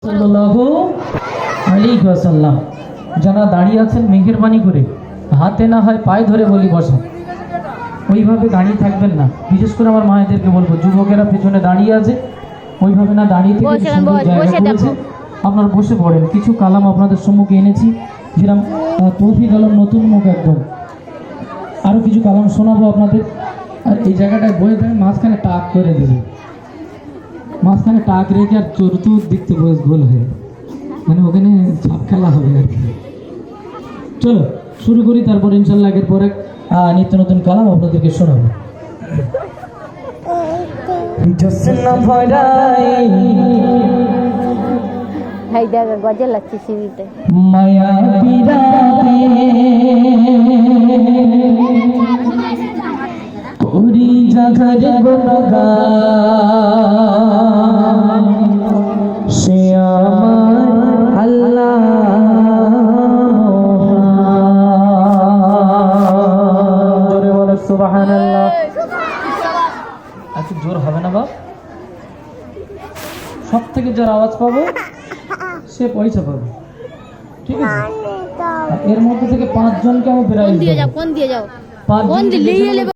সাল্লাল্লাহু আলাইহি ওয়াসাল্লাম যারা দাঁড়িয়ে আছেন মেহেরবানি করে হাতে না হয় পায়ে ধরে বলি বসেন, ওইভাবে দাঁড়িয়ে থাকবেন না। বিশেষ করে আমার মায়েদেরকে বলবো, যুবকেরা পেছনে দাঁড়িয়ে আছে ওইভাবে না দাঁড়িয়ে থেকে আপনারা বসে পড়েন। কিছু কালাম আপনাদের সম্মুখে এনেছি, যেরকম তৌফিক আলম নতুন মুখ একদম, আরও কিছু কালাম শোনাবো আপনাদের। আর এই জায়গাটায় বই দেয় মাঝখানে টাক করে দেবে, মাঝখানে টাক রেখে আর চতুর্থ দিক থেকে গোল হয়ে, মানে ওখানে ছাপ খেলা হবে আর কি। চলো শুরু করি, তারপর ইনশাল্লাহ একের পর এক নিত্য নতুন কালাম আপনাদেরকে শোনাবো। মায়া করি জাগার গুণগান, সে আমার আল্লাহ জোরে বলো সুবহানাল্লাহ। একটু জোর হবে না বাপ? সব থেকে যার আওয়াজ পাবো সে পয়সা পাবে, ঠিক আছে? এর মধ্যে থেকে 5 জনকে আমি প্রাইজ দেব। 5 জন